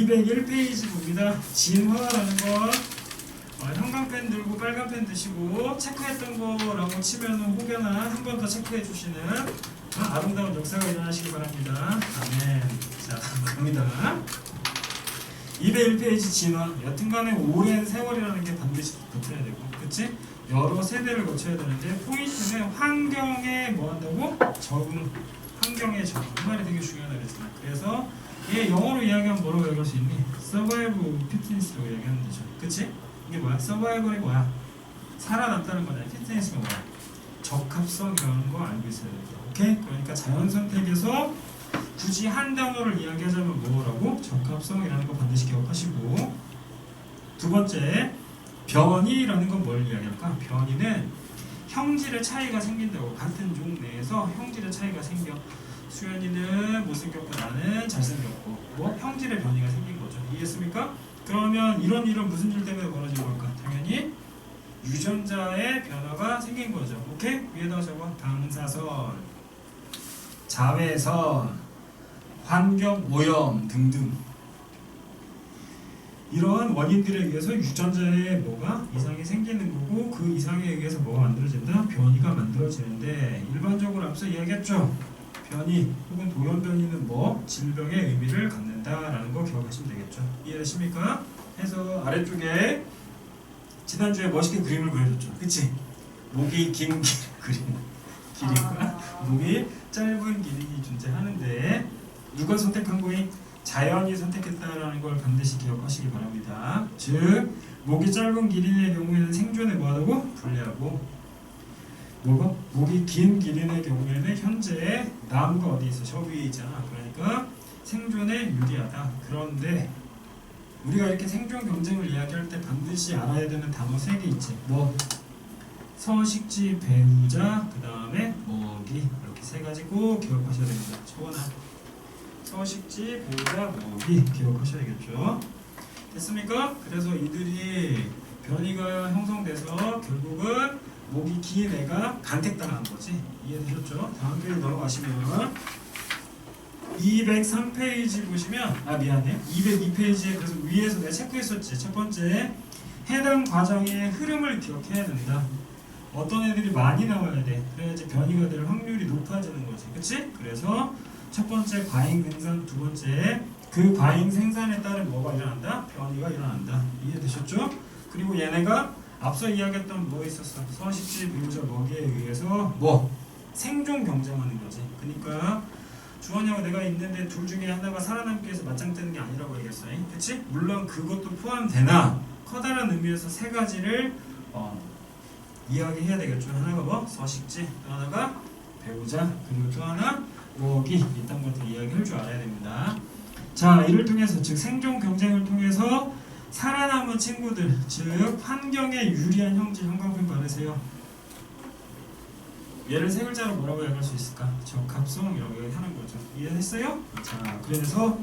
201페이지 봅니다. 진화라는 거 형광펜 들고 빨간 펜 드시고 체크했던 거라고 치면 혹여나 한 번 더 체크해 주시는 아름다운 역사가 일어나시기 바랍니다. 아멘. 자, 갑니다. 201페이지 진화. 여튼간에 오랜 세월이라는 게 반드시 거쳐야 되고, 그치? 여러 세대를 거쳐야 되는데 포인트는 환경에 뭐 한다고? 적응. 환경에 적응. 이 말이 되게 중요하다 그랬잖아. 그래서 얘 영어로 이야기하면 뭐라고 얘기할 수 있니? Survival Fitness라고 이야기하면 되죠. 그치? 이게 뭐야? Survival이 뭐야? 살아남다는 거잖아. Fitness가 뭐야? 적합성이라는 거 알고 있어야 됩니다. 오케이? 그러니까 자연선택에서 굳이 한 단어를 이야기하자면 뭐라고? 적합성이라는 거 반드시 기억하시고, 두 번째 변이라는 건 뭘 이야기할까? 변이는 형질의 차이가 생긴다고. 같은 종 내에서 형질의 차이가 생겨. 수연이는 못생겼고 나는 잘생겼고 뭐 형질의 변이가 생긴 거죠. 이해했습니까? 그러면 이런 일은 무슨 일 때문에 벌어진 걸까? 당연히 유전자의 변화가 생긴 거죠. 오케이? 위에다가 적어. 방사선, 자외선, 환경 오염 등등 이러한 원인들에 의해서 유전자에 뭐가 이상이 생기는 거고, 그 이상에 의해서 뭐가 만들어진다? 변이가 만들어지는데, 일반적으로 앞서 이야기했죠. 변이 혹은 돌연변이는 뭐? 질병의 의미를 갖는다라는 거 기억하시면 되겠죠. 이해되십니까? 해서 아래쪽에 지난주에 멋있게 그림을 그려줬죠. 그치? 목이 긴 그림 길이가 목이 짧은 기린이 존재하는데 누가 선택한 거니? 자연이 선택했다라는 걸 반드시 기억하시기 바랍니다. 즉 목이 짧은 기린의 경우에는 생존에 뭐하다고? 불리하고, 뭐가? 목이 긴 기린의 경우에는 현재 나무가 어디 있어? 저 위에 있잖아. 그러니까 생존에 유리하다. 그런데 우리가 이렇게 생존 경쟁을 이야기할 때 반드시 알아야 되는 단어 3개 있지. 뭐? 서식지, 배우자, 그 다음에 먹이. 이렇게 3가지 꼭 기억하셔야 됩니다. 초원아. 서식지, 배우자, 먹이 기억하셔야겠죠. 됐습니까? 그래서 이들이 변이가 형성돼서 결국은 목이 긴 애가 간택당한 거지. 이해되셨죠? 다음 페이지 넘어가시면 203페이지 보시면, 미안해, 202페이지에 그래서 위에서 내가 체크했었지. 첫 번째, 해당 과정의 흐름을 기억해야 된다. 어떤 애들이 많이 나와야 돼. 그래야지 변이가 될 확률이 높아지는 거지. 그치? 그래서 첫 번째 과잉 생산, 두 번째 그 과잉 생산에 따른 뭐가 일어난다? 변이가 일어난다. 이해되셨죠? 그리고 얘네가 앞서 이야기했던 뭐 있었어? 서식지, 배우자, 먹이에 의해서 뭐? 생존 경쟁하는 거지. 그러니까 주원이하고 내가 있는데 둘 중에 하나가 살아남기 위해서 맞짱 뜨는 게 아니라고 얘기했어. 그치? 물론 그것도 포함되나 커다란 의미에서 3가지를 이야기해야 되겠죠. 하나가 뭐? 서식지, 또 하나가 배우자, 그리고 또 하나 먹이. 이딴 것들 이야기할 줄 알아야 됩니다. 자, 이를 통해서 즉 생존 경쟁을 통해서 살아남은 친구들, 즉 환경에 유리한 형질, 형광펜 바르세요. 얘를 3글자로 뭐라고 얘기할 수 있을까? 적합성이라고 얘기하는 거죠. 이해했어요? 자, 그래서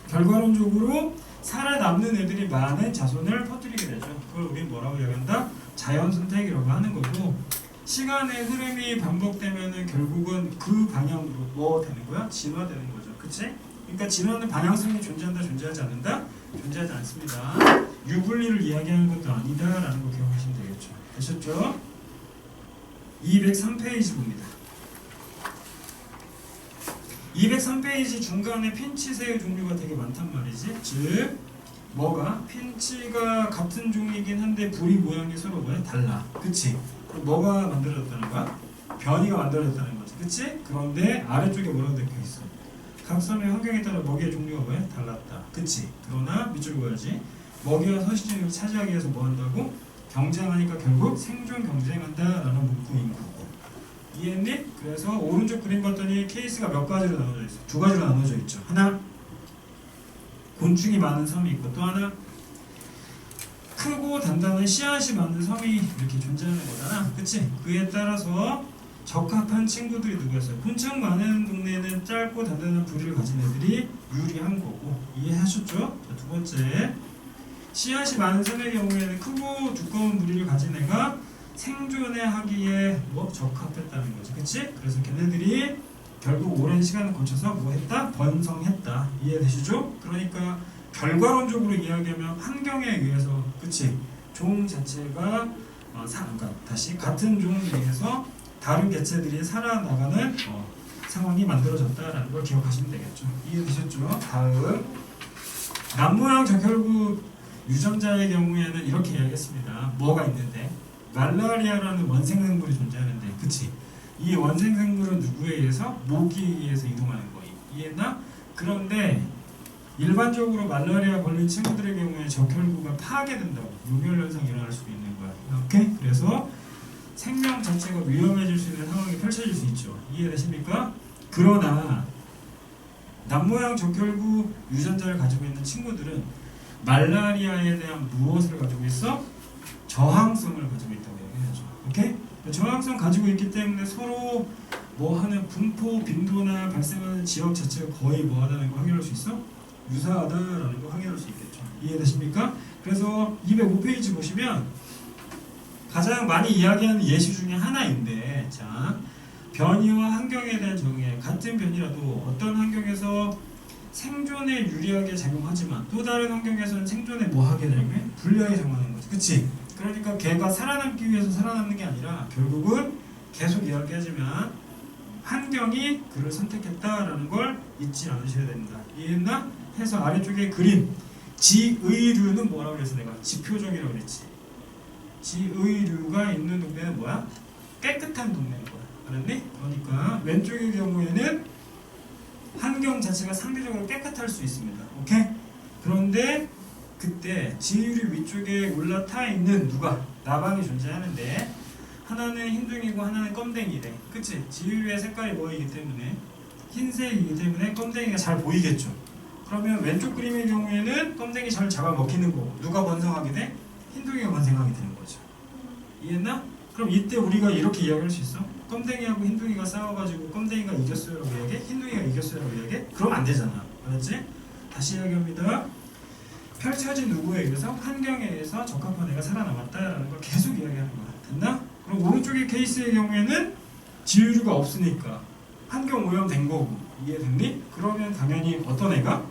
결과론적으로 살아남는 애들이 많은 자손을 퍼뜨리게 되죠. 그걸 우린 뭐라고 얘기한다? 자연선택이라고 하는 거고, 시간의 흐름이 반복되면은 결국은 그 방향으로 뭐 되는 거야? 진화되는 거죠. 그치? 그러니까 진화는 방향성이 존재한다, 존재하지 않는다? 존재하지 않습니다. 유불리를 이야기하는 것도 아니다라는 거 기억하시면 되겠죠. 되셨죠? 203페이지 봅니다. 203페이지 중간에 핀치새의 종류가 되게 많단 말이지. 즉 뭐가? 핀치가 같은 종이긴 한데 부리 모양이 서로 뭐야? 달라. 그치? 그럼 뭐가 만들어졌다는 거야? 변이가 만들어졌다는 거지. 그치? 그런데 아래쪽에 뭐라고 적혀있어? 각 섬의 환경에 따라 먹이의 종류가 뭐야? 달랐다. 그치? 그러나 밑줄 그어야지. 먹이와 서식지를 차지하기 위해서 뭐 한다고? 경쟁하니까 결국 생존 경쟁한다라는 문구인 거고. 이해했니? 그래서 오른쪽 그림 봤더니 케이스가 몇 가지로 나눠져 있어? 2가지로 나눠져 있죠. 하나, 곤충이 많은 섬이 있고, 또 하나 크고 단단한 씨앗이 많은 섬이 이렇게 존재하는 거잖아. 그치? 그에 따라서 적합한 친구들이 누구였어요? 곤충 많은 동네에는 짧고 단단한 부리를 가진 애들이 유리한 거고. 이해하셨죠? 자, 두 번째, 씨앗이 많은 섬의 경우에는 크고 두꺼운 부리를 가진 애가 생존에 하기에 뭐 적합했다는 거지. 그치? 그래서 걔네들이 결국 오랜 시간을 거쳐서 뭐 했다? 번성했다. 이해되시죠? 그러니까 결과론적으로 이야기하면 환경에 의해서, 그치? 종 자체가 그러니까 다시 같은 종에 의해서 다른 개체들이 살아나가는 상황이 만들어졌다라는 걸 기억하시면 되겠죠. 이해되셨죠? 다음 남모양 적혈구 유전자의 경우에는 이렇게 이야기했습니다. 뭐가 있는데 말라리아라는 원생생물이 존재하는데, 그치? 이 원생생물은 누구에 의해서? 모기에 의해서 이동하는 거예요. 이해했나? 그런데 일반적으로 말라리아 걸린 친구들의 경우에 적혈구가 파괴된다고 요멸 현상이 일어날 수도 있는 거야. 오케이? 그래서 생명 자체가 위험해질 수 있는 상황이 펼쳐질 수 있죠. 이해되십니까? 그러나 남모양 적혈구 유전자를 가지고 있는 친구들은 말라리아에 대한 무엇을 가지고 있어? 저항성을 가지고 있다고 얘기하죠. 오케이? 저항성 가지고 있기 때문에 서로 뭐 하는 분포 빈도나 발생하는 지역 자체가 거의 뭐 하다는 거 확인할 수 있어? 유사하다라는 거 확인할 수 있겠죠. 이해되십니까? 그래서 205페이지 보시면 가장 많이 이야기하는 예시 중에 하나인데, 자, 변이와 환경에 대한 적용에 같은 변이라도 어떤 환경에서 생존에 유리하게 작용하지만 또 다른 환경에서는 생존에 뭐 하게 되냐면 불리하게 작용하는 거지. 그치? 그러니까 걔가 살아남기 위해서 살아남는 게 아니라 결국은 계속 이야기하지만 환경이 그를 선택했다라는 걸 잊지 않으셔야 됩니다. 이해했나? 해서 아래쪽에 그림 지의류는 뭐라고 그랬어? 내가 지표적이라고 그랬지. 지의류가 있는 동네는 뭐야? 깨끗한 동네인 거야. 알았니? 그러니까 왼쪽의 경우에는 환경 자체가 상대적으로 깨끗할 수 있습니다. 오케이? 그런데 그때 지유류 위쪽에 올라타 있는 누가? 나방이 존재하는데 하나는 흰둥이고 하나는 껌댕이래. 그치? 지유류의 색깔이 뭐이기 때문에 흰색이기 때문에 껌댕이가 잘 보이겠죠. 그러면 왼쪽 그림의 경우에는 껌댕이 잘 잡아먹히는 거고 누가 번성하게 돼? 흰둥이가 번성하게 되는 거죠. 이해했나? 그럼 이때 우리가 이렇게 이야기할 수 있어? 껌댕이하고 흰둥이가 싸워가지고 껌댕이가 이겼어요라고 이야기해? 흰둥이가 이겼어요라고 이야기해? 그럼 안 되잖아. 알았지? 다시 이야기합니다. 펼쳐진 누구에 의해서? 환경에 의해서 적합한 애가 살아남았다라는 걸 계속 이야기하는 거야. 됐나? 그럼 오른쪽의 케이스의 경우에는 지유류가 없으니까 환경 오염된 거고. 이해됐니? 그러면 당연히 어떤 애가?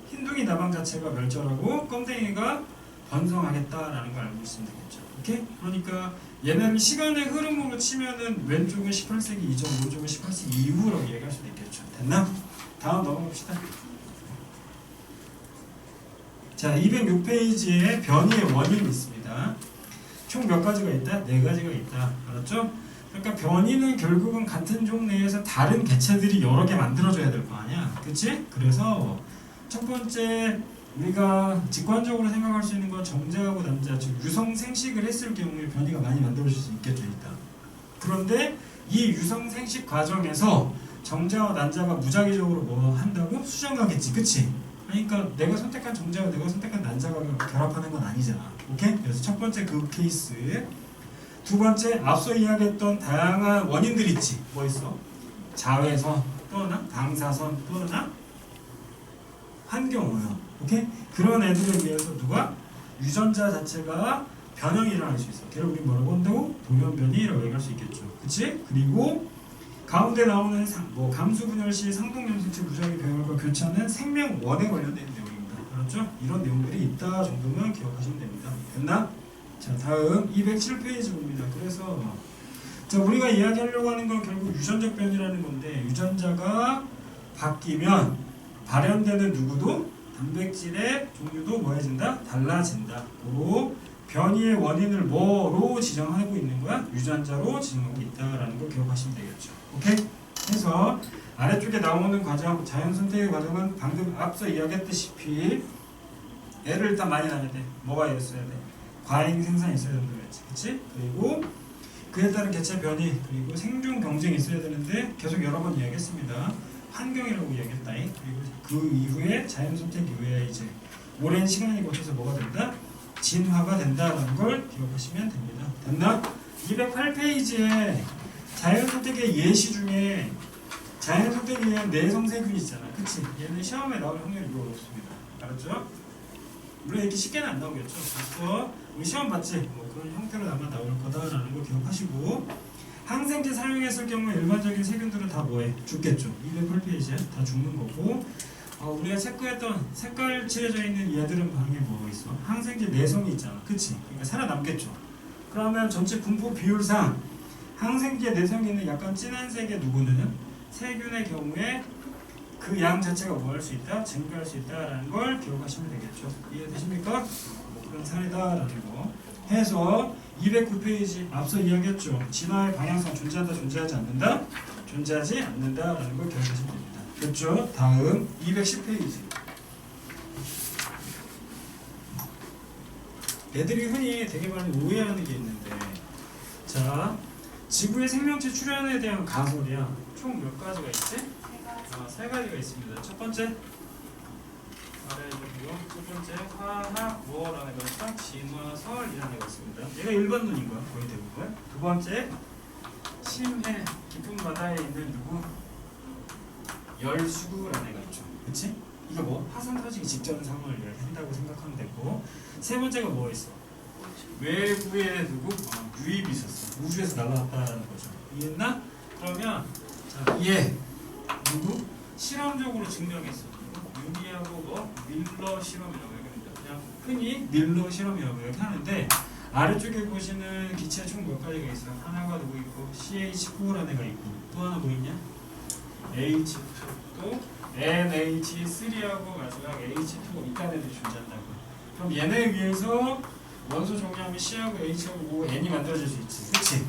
흰둥이 나방 자체가 멸절하고 껌댕이가 번성하겠다라는 걸 알고 있으면 되겠죠. 오케이? 그러니까 얘네를 시간의 흐름으로 치면은 왼쪽은 18세기 이전, 오른쪽은 18세기 이후라고 얘기할 수도 있겠죠. 됐나? 다음 넘어갑시다. 자, 206페이지에 변이의 원인이 있습니다. 총 몇 가지가 있다? 4가지가 있다. 알았죠? 그러니까 변이는 결국은 같은 종 내에서 다른 개체들이 여러 개 만들어줘야 될 거 아니야. 그치? 그래서 첫 번째 우리가 직관적으로 생각할 수 있는 건 정자하고 남자, 즉 유성 생식을 했을 경우에 변이가 많이 만들어질 수 있겠죠, 일단. 그런데 이 유성 생식 과정에서 정자와 난자가 무작위적으로 뭐 한다고? 수정하겠지, 그치? 그러니까 내가 선택한 정자와 내가 선택한 난자가 결합하는 건 아니잖아. 오케이? 그래서 첫 번째 그 케이스. 두 번째, 앞서 이야기했던 다양한 원인들 있지. 뭐 있어? 자외선 또는 방사선 또는 환경오염. 오케이? 그런 애들에 비해서 누가? 유전자 자체가 변형이 일어날 수 있어. 걔를 우리 뭐라고 한다고? 돌연변이라고 얘기할 수 있겠죠. 그치? 그리고 가운데 나오는 뭐 감수분열 시 상동염색체 무작위 병혈과 교차는 생명원에 관련된 내용입니다. 그렇죠? 이런 내용들이 있다 정도만 기억하시면 됩니다. 됐나? 자, 다음 207페이지 봅니다. 그래서 자, 우리가 이야기하려고 하는 건 결국 유전적 변이라는 건데 유전자가 바뀌면 발현되는 누구도 단백질의 종류도 뭐해진다? 달라진다. 그리고 변이의 원인을 뭐로 지정하고 있는 거야? 유전자로 지정하고 있다라는 걸 기억하시면 되겠죠. 오케이? 그래서 아래쪽에 나오는 과정, 자연 선택의 과정은 방금 앞서 이야기했다시피 애를 일단 많이 낳아야 돼. 뭐가 있어야 돼? 과잉 생산이 있어야 된다고 했지. 그치? 그리고 그에 따른 개체 변이, 그리고 생존 경쟁이 있어야 되는데 계속 여러 번 이야기했습니다. 환경이라고 이야기했다. 그리고 그 이후에 자연 선택 이후에 이제 오랜 시간이 거쳐서 뭐가 된다? 진화가 된다는 걸 기억하시면 됩니다. 됐나? 208페이지에 자연 선택의 예시 중에 자연 선택에 의한 내성세균이 있잖아. 그치? 얘는 시험에 나올 확률이 매우 높습니다. 알았죠? 물론 이렇게 쉽게는 안 나오겠죠. 그래서 우리 시험 봤지? 뭐 그런 형태로 아마 나올 거다라는 걸 기억하시고 항생제 사용했을 경우 일반적인 세균들은 다 뭐해? 죽겠죠. 208페이지에 다 죽는 거고 우리가 체크했던 색깔 칠해져 있는 얘들은 방에 뭐가 있어? 항생제 내성이 있잖아. 그치? 그러니까 살아남겠죠. 그러면 전체 분포 비율상 항생제 내성이 있는 약간 진한 색의 누구는 세균의 경우에 그 양 자체가 뭐 할 수 있다? 증가할 수 있다라는 걸 기억하시면 되겠죠. 이해되십니까? 뭐 그런 사례다라는 거 해서 209페이지 앞서 이야기했죠. 진화의 방향성 존재한다, 존재하지 않는다? 존재하지 않는다라는 걸 기억하시면 됩니다. 됐죠? 다음 210페이지. 애들이 흔히 되게 많이 오해하는 게 있는데, 자, 지구의 생명체 출현에 대한 가설이야. 총 몇 가지가 있지? 세 가지가 있습니다. 첫 번째, 아래 보고요. 첫 번째, 화학 무어라는 거랑 진화설이라는 애가 있습니다. 얘가 일반론인 거야, 거의 대부분. 두 번째, 심해 깊은 바다에 있는 누구? 열수구라는 애가 있죠. 그치? 이거 뭐 화산 터지기 직전 상황을 이야기한다고 생각하면 되고, 세 번째가 뭐가 있어? 외부에 누구? 유입이 있었어. 우주에서 날아왔다라는 거죠. 이해했나? 그러면 자, 얘 누구? 실험적으로 증명했어. 유리하고 뭐 밀러 실험이라고 얘기합니다. 그냥 흔히 밀러 실험이라고 얘기하는데, 아래쪽에 보시는 기체 총 몇 가지가 있어요. 하나가 누구 있고 CH4라는 애가 있고, 또 하나 뭐 있냐? H2, 또 NH3하고 마지막 H2 이딴 애들이 존재한다고. 그럼 얘네 위해서 원소 정리하면 C하고 H하고 N이 만들어질 수 있지. 그치?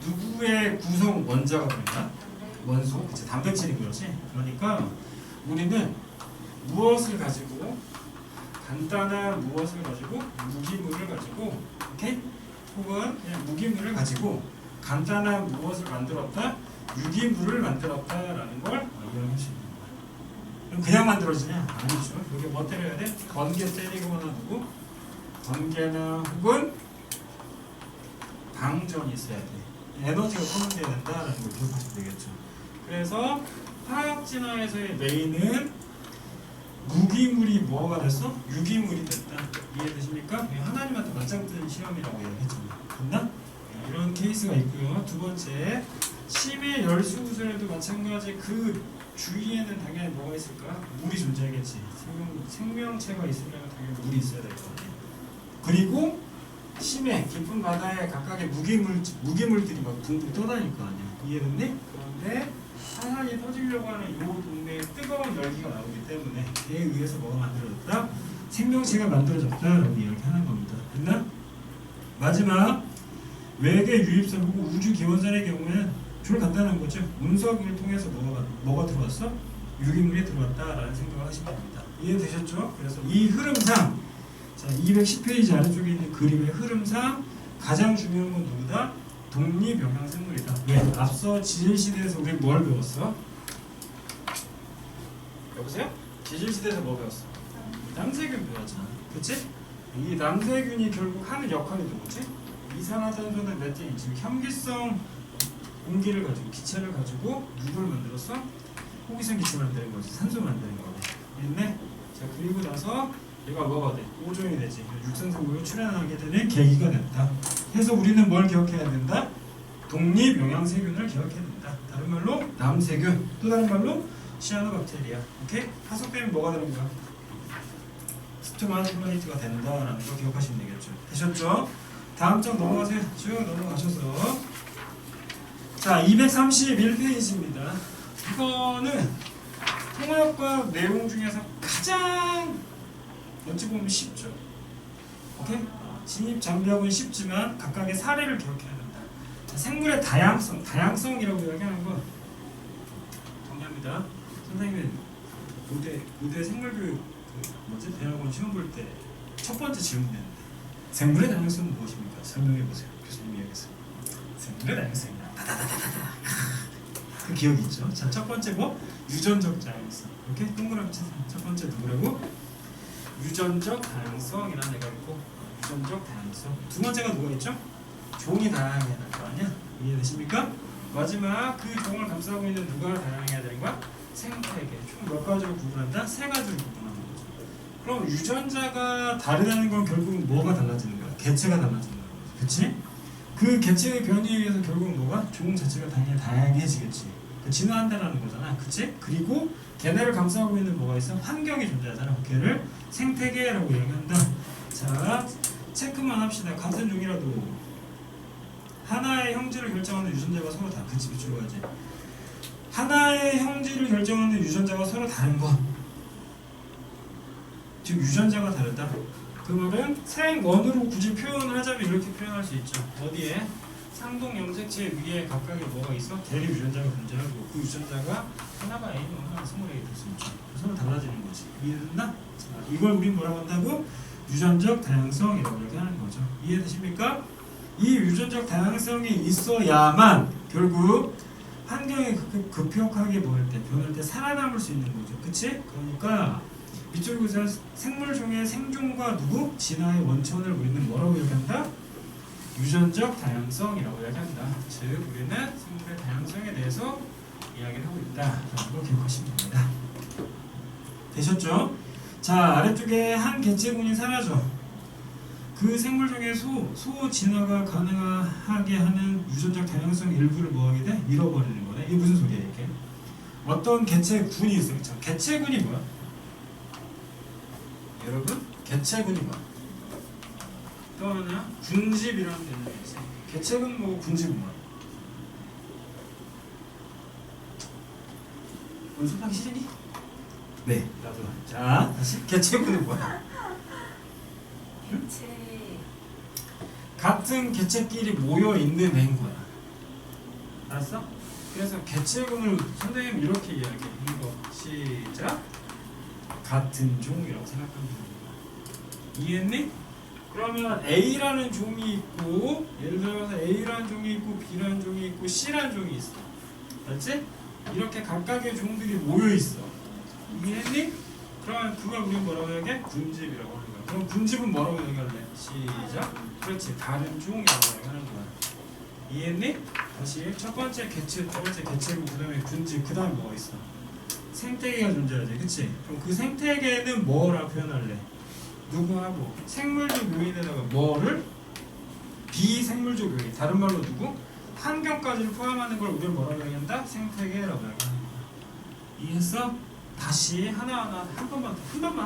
누구의 구성 원자가 그런가? 원소? 그치? 단백질이 그렇지? 그러니까 우리는 무엇을 가지고, 간단한 무엇을 가지고, 무기물을 가지고, 오케이? 혹은 그냥 무기물을 가지고 간단한 무엇을 만들었다, 유기물을 만들었다라는 걸 이해할 수 있는 거야. 그럼 그냥 만들어지냐? 아니죠. 여기 뭐 때려야 돼? 번개 때리거나 누구? 번개나 혹은 방전이 있어야 돼. 에너지가 포함되어야 된다라는 걸 기억하시면 되겠죠. 그래서 화학 진화에서의 메인은 무기물이 뭐가 됐어? 유기물이 됐다. 이해되십니까? 하나님한테 맞짱 뜨는 실험이라고 얘기했잖아요. 됐나? 이런 케이스가 있고요. 두 번째, 심해 열수구설에도 마찬가지. 그 주위에는 당연히 뭐가 있을까? 물이 존재하겠지. 생명체가 있으려면 당연히 물이 있어야 될 거 아니에요. 그리고 심해 깊은 바다에 각각의 무기물들이 막 붕붕 떠다닐 거 아니야. 이해됐니? 그런데 화산이 터지려고 하는 이 동네에 뜨거운 열기가 나오기 때문에 그에 의해서 뭐가 만들어졌다? 생명체가 만들어졌다라고 이야기하는 겁니다. 됐나? 마지막, 외계 유입설 혹은 우주 기원설의 경우에는 주로 간단한 거죠. 운석을 통해서 뭐가 들어왔어? 유기물이 들어왔다라는 생각을 하시면 됩니다. 이해되셨죠? 그래서 이 흐름상, 자, 210페이지 아래쪽에 있는 그림의 흐름상 가장 중요한 건 누구다? 독립영양생물이다. 왜? 앞서 지질시대에서 우리 뭘 배웠어? 여보세요? 지질시대에서 뭐 배웠어? 남세균 배웠잖아. 그치? 이 남세균이 결국 하는 역할이 누구지? 이산화탄소를 맺힌 지금 현기성 공기를 가지고, 기체를 가지고 누구를 만들었어? 호기성 기체 만드는 거지. 산소 만드는 거네. 됐네? 자, 그리고 나서 얘가 뭐가 돼? 오존이 되지. 육상생물로 출현하게 되는 계기가 됐다. 해서 우리는 뭘 기억해야 된다? 독립영양세균을 기억해야 된다. 다른 말로 남세균, 또 다른 말로 시아노박테리아. 오케이? 파석되면 뭐가 되는 거야? 스토마토플라이트가 된다라는 거 기억하시면 되겠죠. 되셨죠? 다음 장 넘어가세요. 쭉 넘어가셔서, 자, 231페이지입니다. 이거는 통합과학 내용 중에서 가장 어찌 보면 쉽죠. 오케이? 진입 장벽은 쉽지만 각각의 사례를 기억해야 된다. 생물의 다양성이라고 이야기하는 건 정리합니다. 선생님은 고대 생물교육 대학원 시험 볼 때 첫 번째 질문이었는데, 생물의 다양성은 무엇입니까? 설명해 보세요. 교수님 이야기했어요. 생물의 다양성이다. 그 기억이 있죠. 자, 첫 번째 뭐? 유전적 다양성. 이렇게 동그라미 치세요. 첫 번째 누구라고? 유전적 다양성이라는 애가 있고, 유전적 다양성. 두 번째가 누가 있죠? 종이 다양해야 될 거 아니야? 이해되십니까? 마지막 그 종을 감싸고 있는 누가 다양해야 되는 거야? 생태계. 총 몇 가지로 구분한다? 세 가지로 구분하는 거죠. 그럼 유전자가 다르다는 건 결국은 뭐가 달라지는 거야? 개체가 달라지는 거야. 그치? 그 개체의 변이에 의해서 결국은 뭐가? 종 자체가 당연히 다양해지겠지. 그 진화한다는 거잖아. 그치? 그리고 걔네를 감싸고 있는 뭐가 있어? 환경이 존재하잖아. 걔를 생태계라고 얘기한다. 자, 체크만 합시다. 같은 종이라도 하나의 형질을 결정하는 유전자가 서로 다 그치 밑줄로 가지. 하나의 형질을 결정하는 유전자가 서로 다른 것. 즉 유전자가 다르다. 그 말은 생원으로 굳이 표현을 하자면 이렇게 표현할 수 있죠. 어디에? 상동 염색체 위에 각각의 뭐가 있어? 대립 유전자가 존재하고 그 유전자가 하나가 A면 하나가 스몰 A 될 수 있죠. 서로 달라지는 거지. 이해됐나? 자, 이걸 우리 뭐라고 한다고? 유전적 다양성이라고 이렇게 하는 거죠. 이해되십니까? 이 유전적 다양성이 있어야만 결국 환경에 급격하게 뭐할 때, 변할 때 살아남을 수 있는 거죠. 그치? 그러니까 밑줄 그자 생물종의 생존과 누구? 진화의 원천을 우리는 뭐라고 얘기한다? 유전적 다양성이라고 이야기한다. 즉 우리는 생물의 다양성에 대해서 이야기를 하고 있다라는 걸 기억하시면 됩니다. 되셨죠? 자, 아래쪽에 한 개체군이 사라져. 그 생물 중에 소 진화가 가능하게 하는 유전적 다양성 일부를 뭐하게 돼? 잃어버리는 거네. 이게 무슨 소리야 이게? 어떤 개체군이 있어. 그쵸? 개체군이 뭐야? 여러분, 개체군이 뭐야? 또 하나, 군집이라는 개념이 있어요. 개체군 뭐고 군집은 뭐야? 연습하기 싫으니? 네, 나도. 자, 다시 개체군은 뭐야? 개체. 같은 개체끼리 모여 있는 행거야. 알았어? 그래서 개체군을 선생님 이렇게 이야기해. 이거 시작. 같은 종이라고 생각하면 됩니다. 이해했니? 그러면 A라는 종이 있고, 예를 들어서 A라는 종이 있고, B라는 종이 있고, C라는 종이 있어. 알았지? 이렇게 각각의 종들이 모여 있어. 이해했니? 그러면 그걸 우리 뭐라고 얘기해? 군집이라고 하는 거야. 그럼 군집은 뭐라고 얘기할래? 시작. 그렇지. 다른 종이라고 얘기하는 거야. 이해했니? 다시 첫 번째 개체, 두 번째 개체고 그 다음에 군집, 그 다음에 뭐가 있어? 생태계가 존재하지. 그치? 그럼 그 생태계는 뭐라고 표현할래? 누구하고? 생물적 요인에다가 뭐를? 비생물적 요인. 다른 말로 누구? 환경까지를 포함하는 걸 우리가 뭐라고 얘기한다? 생태계라고 얘기하는 거야. 이해했어? 다시 하나하나 한 번만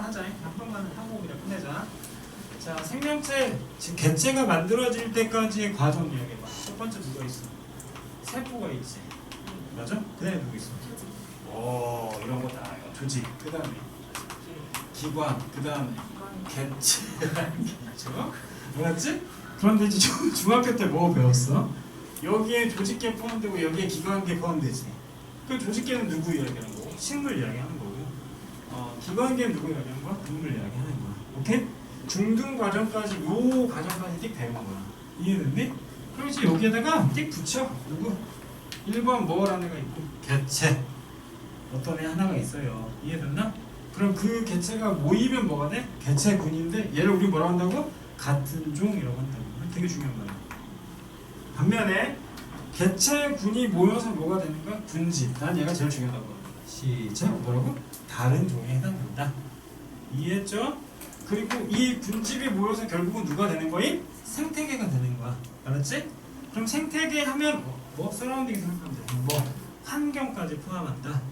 하자. 한 번만 하고 그냥 끝내자. 자, 생명체, 즉 개체가 만들어질 때까지의 과정 이야기해봐. 첫 번째 누가 있어? 세포가 있지. 맞아? 그 다음에 누구 있어? 오, 이런 거 다 조직. 그 다음에 기관. 그 다음에 개체. 그렇죠? 알았지? 그런데 이제 중학교 때 뭐 배웠어? 여기에 조직계 포함되고 여기에 기관계 포함되지. 그 조직계는 누구 이야기하는 거고? 식물 이야기하는 거고. 기관계는 누구 이야기하는 거야? 동물 이야기하는 거야. 오케이? 중등 과정까지 요 과정까지 띡 배운 거야. 이해됐니? 그럼 이제 여기에다가 띡 붙여. 누구? 1번 뭐라는 애가 있고 개체. 어떤 애 하나가 있어요. 이해됐나? 그럼 그 개체가 모이면 뭐가 돼? 개체군인데 얘를 우리 뭐라고 한다고? 같은 종이라고 한다고. 되게 중요한 거야. 반면에 개체군이 모여서 뭐가 되는 거야? 군집. 난 얘가 제일 중요하다고 합니다. 시작. 뭐라고? 다른 종에 해당된다. 이해했죠? 그리고 이 군집이 모여서 결국은 누가 되는 거임? 생태계가 되는 거야. 알았지? 그럼 생태계 하면 뭐? 서라운딩 생각하면 돼. 뭐? 환경까지 포함한다.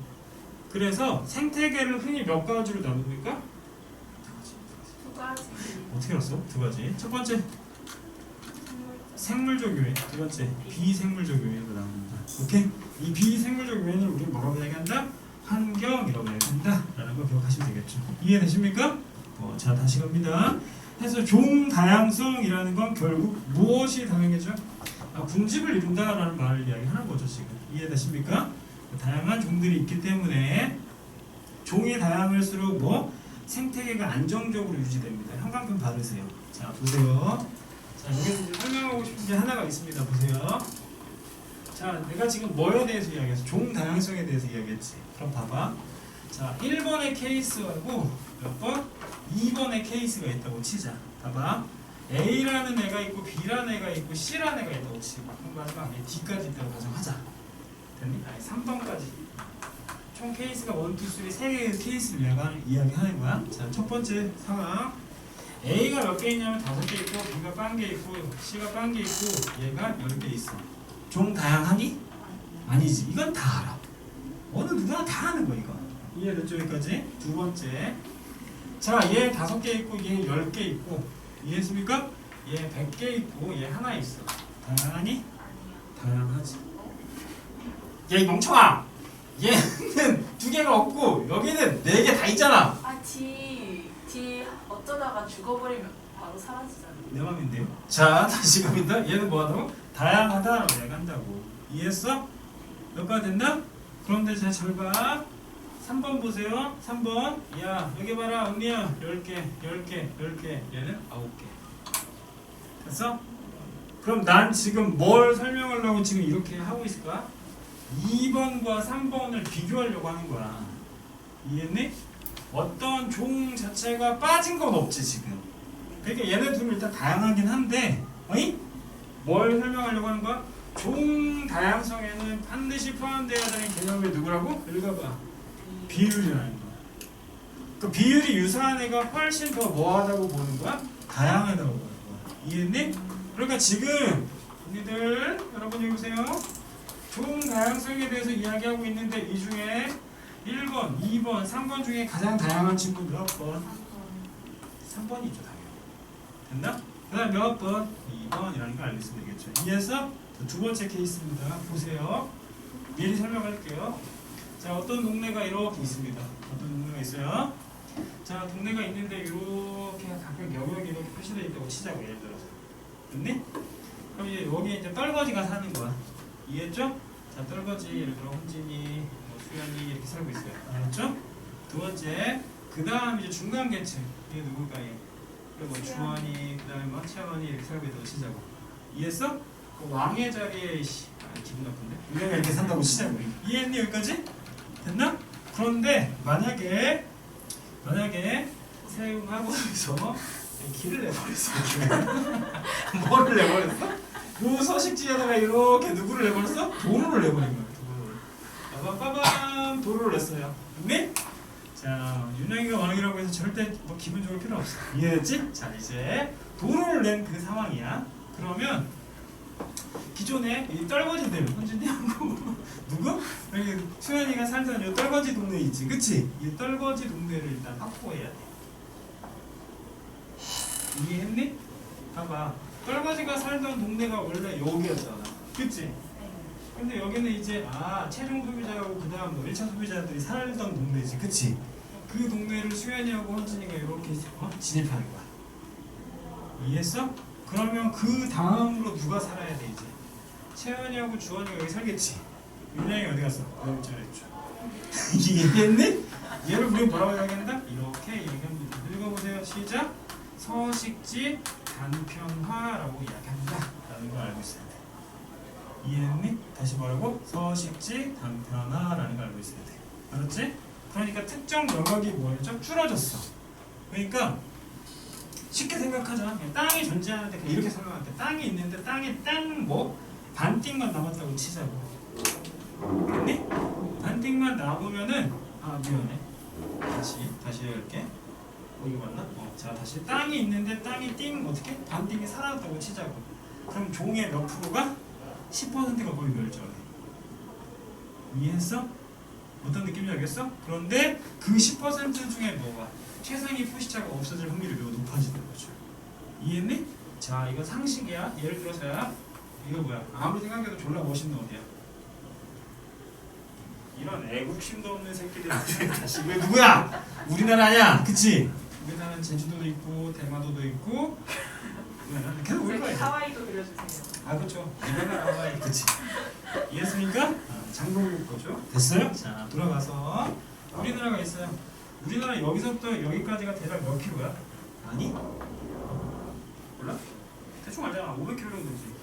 그래서 생태계를 흔히 몇 가지로 나눕니까? 두 가지. 어떻게 알았어? 두 가지. 첫 번째 생물적 요인, 두 번째 비생물적 요인으로 나눕니다. 오케이? 이 비생물적 요인을 우리 뭐라고 얘기한다? 환경이라고 얘기한다 라는 거 기억하시면 되겠죠. 이해되십니까? 자, 다시 갑니다. 그래서 종 다양성이라는 건 결국 무엇이 다양해져? 군집을 이룬다라는 말을 이야기하는 거죠. 지금 이해되십니까? 다양한 종들이 있기 때문에 종이 다양할수록 뭐? 생태계가 안정적으로 유지됩니다. 형광펜 바르세요. 자, 보세요. 자, 여기서 설명하고 싶은 게 하나가 있습니다. 보세요. 자, 내가 지금 뭐에 대해서 이야기했어? 종 다양성에 대해서 이야기했지. 그럼 봐봐. 자, 1번의 케이스하고 몇 번? 2번의 케이스가 있다고 치자. 봐봐. A라는 애가 있고 B라는 애가 있고 C라는 애가 있다고 치고 그럼 마지막 D까지 있다고 가정하자. 됐니? 아니, 3번까지. 총 케이스가 1, 2, 3, 3개의 케이스를 이야기하는 거야. 자, 첫 번째 상황. A가 몇 개 있냐면 5개 있고 B가 1개 있고 C가 1개 있고 얘가 10개 있어. 종 다양하니? 아니지. 이건 다 알아. 어느 누구나 다 하는 거 이거. 이해됐죠 여기까지? 두 번째. 자, 얘 5개 있고 얘 10개 있고 이해했습니까? 얘 100개 있고 얘 하나 있어. 다양하니? 다양하지. 야, 이 멍청아! 얘는 2개가 없고 여기는 4개 다 있잖아. 아, D 어쩌다가 죽어버리면 바로 사라지잖아. 내 맘인데요. 자, 다시 갑니다. 얘는 뭐하다고? 다양하다라고 얘기한다고. 이해했어? 몇 가지 됐나? 그런데 잘 봐. 3번 보세요. 3번. 야, 여기 봐라. 언니야. 10개, 10개, 10개. 얘는 9개. 됐어? 그럼 난 지금 뭘 설명하려고 지금 이렇게 하고 있을까? 2번과 3번을 비교하려고 하는 거야. 이해했니? 어떤 종 자체가 빠진 건 없지 지금. 그러니까 얘네 둘은 일단 다양하긴 한데, 어이? 뭘 설명하려고 하는 거야? 종 다양성에는 반드시 포함되어야 되는 개념이 누구라고? 읽어봐. 비율이라는 거야. 그 비율이 유사한 애가 훨씬 더 뭐하다고 보는 거야? 다양하다고 보는 거야. 이해했니? 그러니까 지금 언니들 여러분 여기 보세요. 종 다양성에 대해서 이야기하고 있는데 이 중에 1번, 2번, 3번 중에 가장 다양한 친구 몇 번? 3번이죠 당연히. 됐나? 그 다음 몇 번? 2번이라는 걸 알겠으면 되겠죠. 이해해서 두 번째 케이스입니다. 보세요. 미리 설명할게요. 자, 어떤 동네가 이렇게 있습니다. 어떤 동네가 있어요? 자, 동네가 있는데 이렇게 각각 영역이 이렇게 표시되어 있다고 치자고 예를 들어서. 됐니? 그럼 이제 여기에 이제 떨거지가 사는 거야. 이해했죠? 자, 떨거지 예를 들어 혼진이, 뭐 수연이 이렇게 살고 있어요. 알았죠? 두 번째, 그 다음 이제 중간 계층. 이게 누굴까요? 그리고 뭐 주원이, 그 다음에 뭐 채원이 이렇게 살고 있다고 치자고. 이해했어? 그 왕의 자리에 기분 나쁜데? 우리가 이렇게 산다고 치자고. 이해했니 여기까지? 됐나? 그런데 만약에 세웅학원에서 길을 내버렸어. 뭐를 내버렸어? 요 서식지에다가 이렇게 누구를 내버렸어? 도로를 내버린 거야. 도로를. 빠밤 도로를 냈어요. 됐니? 자, 윤영이가 왕이라고 해서 절대 뭐 기분 좋을 필요 없어. 이해했지? 자, 이제 도로를 낸 그 상황이야. 그러면 기존에 이 떨거지들 혼준이하고 누구? 여기 수현이가 살던 이 떨거지 동네 있지, 그치? 이 떨거지 동네를 일단 확보해야 돼. 이해했니? 봐봐. 떨거지가 살던 동네가 원래 여기였잖아. 그치? 근데 여기는 이제 최종 소비자하고 그 다음 뭐 1차 소비자들이 살던 동네지. 그치? 그 동네를 수현이하고 헌진이가 이렇게 진입하는 거야. 이해했어? 그러면 그 다음으로 누가 살아야 돼 이제? 채연이하고 주원이가 여기 살겠지? 윤영이 어디 갔어? 여기 있죠. 이해했니? 얘를 우리 뭐라고 이야기한다? 이렇게 이야기합니다. 읽어보세요. 시작! 서식지 단편화라고 이야기한다 라는 걸 알고 있어야 돼. 이해했니? 다시 뭐라고? 서식지 단편화라는 걸 알고 있어야 돼. 알았지? 그러니까 특정 영역이 뭐였죠? 줄어졌어. 그러니까 쉽게 생각하자. 땅이 존재하는데 그냥 이렇게 설명할게. 땅이 있는데 땅에 땅 뭐? 반띵만 남았다고 치자고. 됐니? 반띵만 남으면은 미안해. 다시 할게. 이거 맞나? 자, 다시 땅이 있는데 땅이 띵 어떻게? 반띵이 사라졌다고 치자고. 그럼 종의 몇 프로가? 10%가 거의 멸종해. 이해했어? 어떤 느낌인지 알겠어? 그런데 그 10% 중에 뭐가? 최상위 포시자가 없어질 확률이 매우 높아지는 거죠. 이해했니? 자, 이거 상식이야. 예를 들어서야 이거 뭐야? 아무리 생각해도 졸라 멋있는 어디야? 이런 애국심도 없는 새끼들 다시 왜 누구야? 우리나라냐? 그치? 우리나라는 제주도도 있고 대마도도 있고 계속 올 거야. 하와이도 그려주세요. 그렇죠. 우리나라 하와이. 그치? 이해했습니까? 장동국 거죠. 됐어요? 자, 돌아가서 우리나라가 있어요. 우리나라 여기서부터 여기까지가 대략 몇 킬로야? 아니? 몰라? 대충 알잖아. 500km 정도지.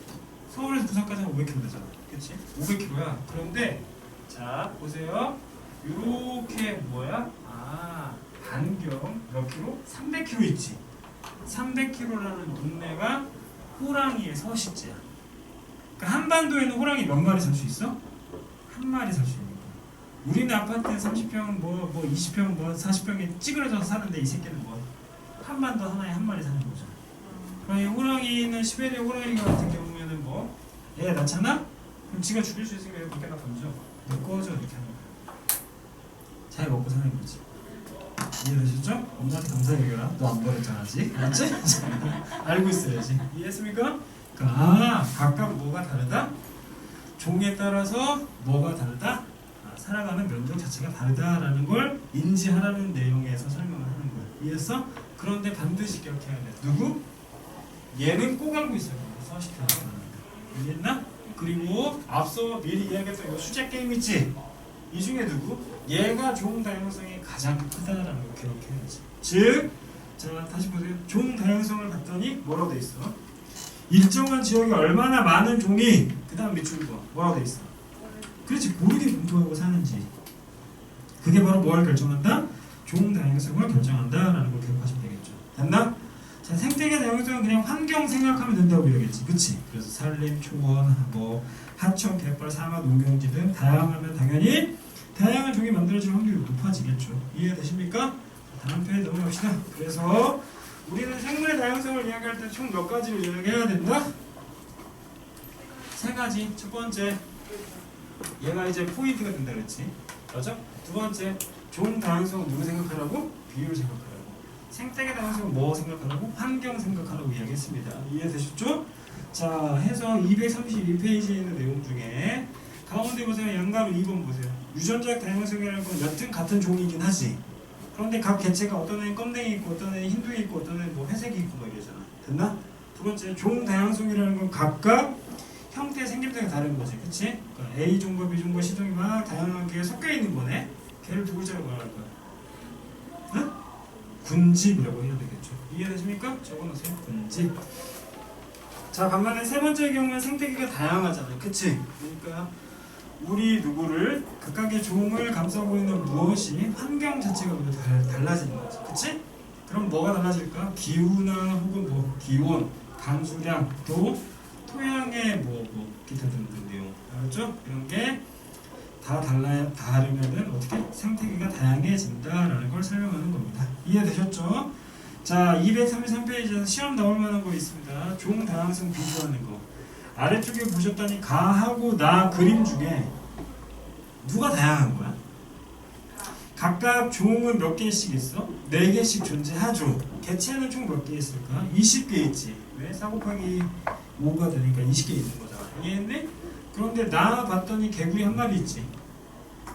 서울에서 부산까지 한 500km 되잖아. 그치? 500km야. 그런데 자, 보세요. 요렇게 뭐야? 반경 몇 킬로? 300km 있지. 300km라는 동네가 호랑이의 서식지야. 그러니까 한반도에는 호랑이 몇 마리 살 수 있어? 한 마리 살 수 있는 거야. 우리는 아파트에 30평, 뭐 20평, 뭐 40평에 찌그러져서 사는데 이 새끼는 뭐 한반도 하나에 한 마리 사는 거죠. 그럼 이 호랑이는 시베리아 호랑이 같은 경우에는 뭐 얘가 낳잖아? 그럼 지가 죽일 수 있으니까 밖에다 던져. 너 꺼져 이렇게 하는 거야. 잘 먹고 사는 거지. 이해되셨죠? 엄마한테 감사 얘기해라. 너 안 버렸잖아 아직. 알았지? 알고 있어야지. 이해했습니까? 그러니까 각각 뭐가 다르다? 종에 따라서 뭐가 다르다? 살아가는 면적 자체가 다르다라는 걸 인지하라는 내용에서 설명을 하는 거야. 이해했어? 그런데 반드시 기억해야 돼. 누구? 얘는 꼭 알고 있어야 돼. 서식하는 거야. 이해했나? 그리고 앞서 미리 이야기했던 이 수제 게임 있지? 이 중에 누구? 얘가 종 다양성이 가장 크다라는 걸 기억해야지. 즉, 자 다시 보세요. 종 다양성을 봤더니 뭐라고 돼 있어? 일정한 지역에 얼마나 많은 종이 그 다음 밑줄 그어 뭐라고 돼 있어? 그렇지, 고르게 분포하고 사는지. 그게 바로 뭘 결정한다? 종 다양성을 결정한다라는 걸 기억하시면 되겠죠. 됐나? 자, 생태계 다양성은 그냥 환경 생각하면 된다고 그러겠지, 그치? 그래서 산림, 초원, 뭐 하천, 갯벌, 사막, 농경지 등 다양하면 당연히 다양한 종이 만들어질 확률이 높아지겠죠. 이해되십니까? 다음 페이지 넘어갑시다. 그래서 우리는 생물의 다양성을 이야기할 때 총 몇 가지를 이야기해야 된다? 세 가지. 첫 번째, 얘가 이제 포인트가 된다 그랬지. 맞아? 두 번째, 종 다양성은 누구 생각하라고? 비율 생각하라고. 생태계 다양성은 뭐 생각하라고? 환경 생각하라고 이야기했습니다. 이해되셨죠? 자, 해서 232페이지에 있는 내용 중에 가운데 보세요. 양가로 2번 보세요. 유전자적 다양성이라는 건 여튼 같은 종이긴 하지. 그런데 각 개체가 어떤 애는 껌댕이 있고 어떤 애는 흰둥이 있고 어떤 애는 뭐 회색이 있고 막 이러잖아. 됐나? 두 번째, 종 다양성이라는 건 각각 형태 생김새가 다른 거지, 그치? 그러니까 A 종과 B 종과 C 종이 막 다양하게 섞여 있는 거네. 걔를 두 글자로 뭐라 할 거야? 응? 군집이라고 해야 되겠죠. 이해되십니까? 적어놓으세요. 군집. 자, 반면에 세 번째 경우는 생태계가 다양하잖아, 그치? 그러니까 우리 누구를 각각의 종을 감싸고 있는 무엇이 환경 자체가 모두 달라지는 거지, 그치? 그럼 뭐가 달라질까? 기후나 혹은 뭐 기온, 강수량, 또 토양의 뭐 기타 등등 내용, 알았죠? 이런 게 다 다르면은 어떻게 생태계가 다양해진다라는 걸 설명하는 겁니다. 이해되셨죠? 자, 233페이지에서 시험 나올 만한 거 있습니다. 종 다양성 비교하는 거. 아래쪽에 보셨더니 가하고 나 그림 중에 누가 다양한 거야? 각각 종은 몇 개씩 있어? 4개씩 존재하죠. 개체는 총 몇 개 있을까? 20개 있지. 왜? 4 곱하기 5가 되니까 20개 있는 거잖아. 이해했네? 그런데 나 봤더니 개구리 한 마리 있지.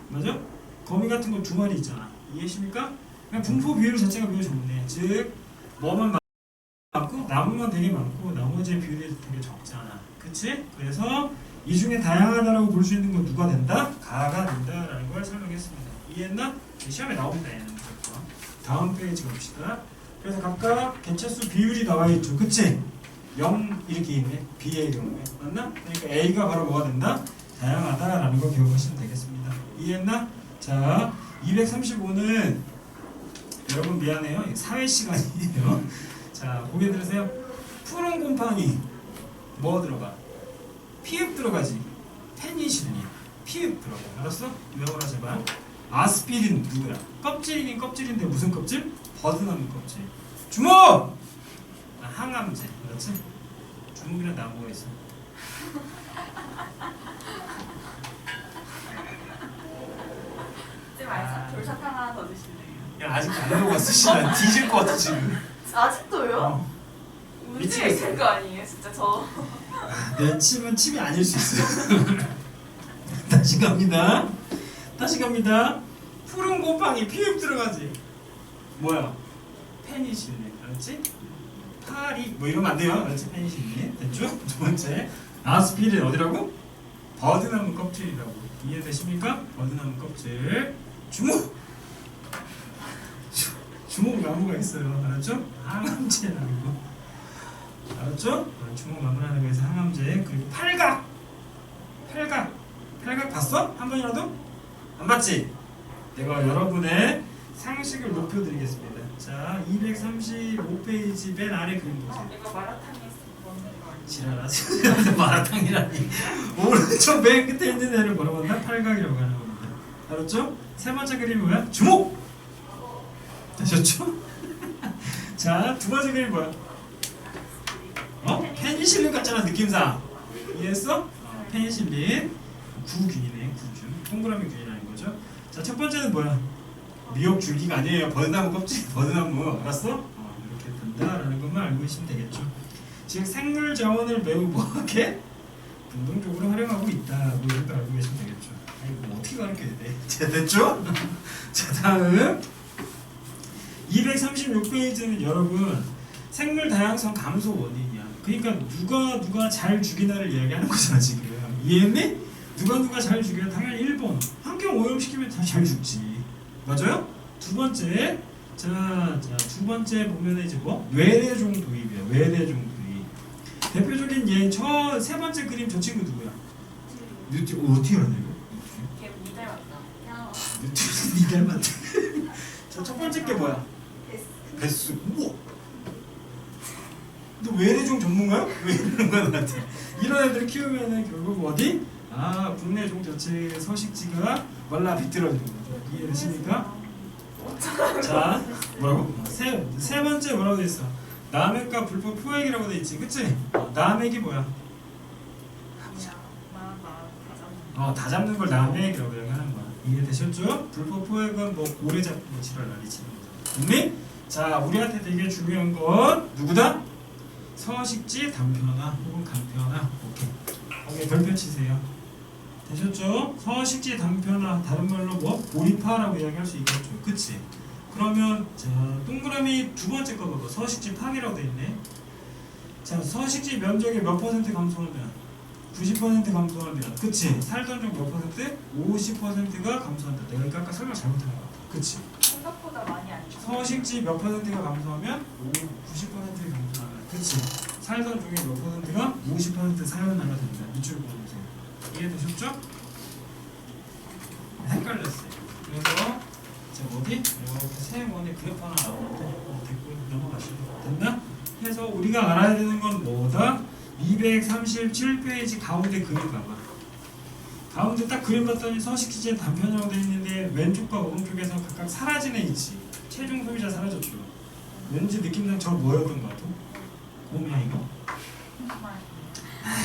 맞아? 거미 같은 거 2마리 있잖아. 이해하십니까? 그냥 분포 비율 자체가 되게 좋네. 즉 뭐만 많고 나무만 되게 많고 나머지의 비율이 되게 적잖아. 그치? 그래서 이 중에 다양하다라고 볼 수 있는 건 누가 된다? 가가 된다라는 걸 설명했습니다. 이해했나? 시험에 나옵니다. 얘는. 다음 페이지 갑시다. 그래서 각각 개체수 비율이 나와 있죠. 그치? 0 이렇게 있네. B의 경우에. 맞나? 그러니까 A가 바로 뭐가 된다? 다양하다라는 걸 기억하시면 되겠습니다. 이해했나? 자, 235는 여러분 미안해요. 사회 시간이에요. 자, 보게 들으세요. 푸른 곰팡이 뭐 들어가? 피읍 들어가지. 페니실린 피읍 들어가. 알았어? 외워라 제발. 아스피린 누구야? 껍질이긴 껍질인데 무슨 껍질? 버드나무 껍질. 주목! 항암제. 그렇지? 주목이란 나무가 있어. 이제 말사 돌사탕 하나 더 드실래요? 야, 아직 안 먹었어. 씨, 난 뒤질 것 같아 지금. 아직도요? 문제가 미치겠어. 있을 거 아니에요, 진짜 저. 내 침은 침이 아닐 수 있어. 다시 갑니다. 다시 갑니다. 푸른 곰팡이 피읍 들어가지. 뭐야? 페니실린. 알았지? 파리 뭐 이러면 안 돼요. 알았지? 페니실린. 됐죠? 두 번째, 아스피린 어디라고? 버드나무 껍질이라고. 이해되십니까? 버드나무 껍질. 주목! 주목 나무가 있어요. 알았죠? 항암제라는 거. 알았죠? 주먹 마무리하는 거에서 항암제. 그리고 팔각. 팔각 봤어? 한 번이라도? 안 봤지? 내가 여러분의 상식을 높여드리겠습니다. 자, 235페이지 맨 아래 그림 보세요. 이거 마라탕에서 먹는 거 아니에요? 지랄하지. 마라탕이라니. 오른쪽 맨 끝에 있는 애를 뭐라고 한다? 팔각이라고 하는 겁니다. 알았죠? 세 번째 그림이 뭐야? 주목! 되셨죠? 자, 두 번째 그림이 뭐야? 페니실린 같잖아, 느낌상. 이해했어? 페니실린. 구균이네, 구균. 동그라미 균이라는 거죠. 자, 첫 번째는 뭐야? 미역 줄기가 아니에요. 버드나무 껍질, 버드나무. 알았어? 이렇게 된다라는 것만 알고 계시면 되겠죠. 즉 생물 자원을 매우 뭐하게 능동적으로 활용하고 있다. 뭐 이런 거 알고 계시면 되겠죠. 아니 뭐 어떻게 가르쳐야 돼? 자 됐죠? 자 다음 236페이지는 여러분 생물 다양성 감소 원인이야. 그러니까 누가 잘 죽이나를 이야기하는 거잖아 지금. 이해했니? 누가 잘 죽여? 당연히 1번 환경 오염시키면 다 잘 죽지. 맞아요? 두 번째 두 번째 보면은 이제 뭐 외래종 도입이야. 외래종 도입. 대표적인 예 세 번째 그림 저 친구 누구야? 뉴티 어떻게 알았냐 이거? 걔니 닮았다. 뉴티 니 닮았대. 자 첫 번째 게 뭐야? 베스. 우와. 너 외래종 전문가야? 왜 이러는 거야 나한테? 이런 애들 키우면은 결국 어디? 국내 종 자체의 서식지가 말라 비틀어지는 거죠. 이해되십니까? 자, 뭐라고? 세 번째 뭐라고 돼 있어? 남획과 불법 포획이라고 돼 있지, 그치? 남획이 뭐야? 다 잡는 걸 남획이라고 얘기하는 거야. 이해되셨죠? 불법 포획은 뭐 고래 잡고 지랄 난리치는 거죠. 됐니? 자, 우리한테 되게 중요한 건 누구다? 서식지 단편화 혹은 간편화. 오케이. 거기에 별표 치세요. 되셨죠? 서식지 단편화 다른 말로 뭐 고립화라고 이야기할 수 있겠죠. 그치? 그러면 자 동그라미 두 번째 거 봐봐. 서식지 파괴라고 돼 있네. 자 서식지 면적이 몇 퍼센트 감소하면 90% 감소하면 그치? 살던 종 몇 퍼센트? 50%가 감소한다. 내가 이거 아까 설명 잘못한 것 같아. 그치? 생각보다 많이 안 줘. 서식지 몇 퍼센트가 감소하면 90%가 감소하면 그치? 살던 종의 몇 퍼센트가 50% 살아나가 된다. 이쪽을 보세요. 이해되셨죠? 헷갈렸어요. 그래서 자 어디? 이렇게 세 원의 그래프 하나 나오는데 댓글 넘어가시죠. 됐나? 해서 우리가 알아야 되는 건 뭐다? 237페이지 가운데 그림 봐봐. 가운데 딱 그림 봤더니 서식지제 단편이라고 되어 있는데 왼쪽과 오른쪽에서 각각 사라진 애 있지. 최종 소비자 사라졌죠. 왠지 느낌상 저 뭐였던 것 같아? 곰이야 이거?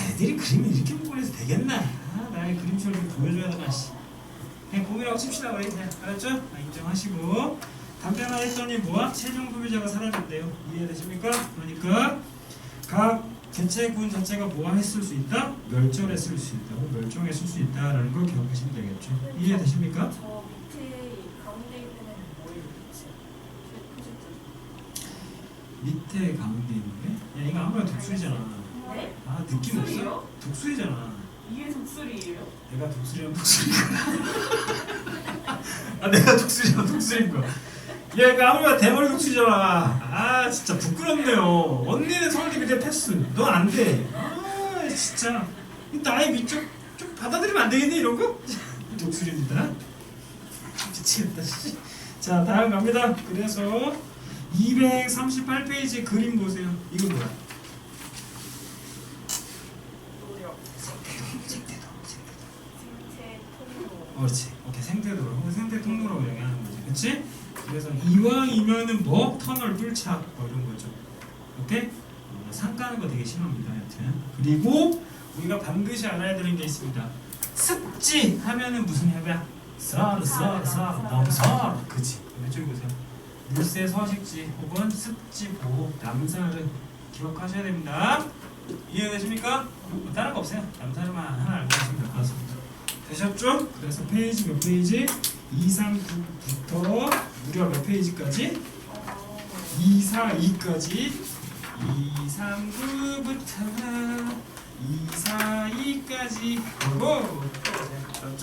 애들이 그림을 이렇게 보고 해서 되겠나? 나의 그림처럼 좀 보여줘야 되나 씨. 그냥 곰이라고 칩시다 우리. 그냥 알았죠? 인정하시고 단편화 했더니 뭐야? 최종 소비자가 사라졌대요. 이해되십니까? 그러니까 각 개체군 자체가 뭐가 했을 수 있다? 멸절했을 수 있다. 혹은 멸종했을 수 있다라는 걸 기억하시면 되겠죠. 이해되십니까? 저 밑에 가운데 있는 애는 뭐예요? 밑에 가운데 있는 게? 야 이거 아무래도 독수리잖아. 네? 느낌 없어? 독수리요? 독수리잖아. 이게 독수리예요? 내가 독수리면 독수리인 거야. 내가 독수리면 독수리인 거야. 얘가 아무래도 대머리 독수리잖아. 진짜 부끄럽네요. 언니는 서울대 그냥 패스. 넌 안 돼. 진짜 나의 미적 좀 받아들이면 안 되겠니 이런 거? 독수리입니다. 미치겠다. 자 다음 갑니다. 그래서 238페이지 그림 보세요. 이거 뭐야? 그렇지. 오케이 생태도로 혹은 생태 통로라고 얘기하는 거지, 그렇지? 그래서 이왕이면은 뭐 터널 뚫자 뭐 이런 거죠. 오케이? 산 까는 거 되게 심합니다, 여튼. 그리고 우리가 반드시 알아야 되는 게 있습니다. 습지 하면은 무슨 협이야? 남살. 그치? 왼쪽에 보세요. 물새 서식지 혹은 습지 보호 남살을 기억하셔야 됩니다. 이해되십니까? 뭐 다른 거 없어요. 남살만 하나 알고 계시면 될 것 같습니다. 되셨죠? 그래서 페이지 몇 페이지? 239부터 무려 몇 페이지까지? 242까지 239부터 242까지 고고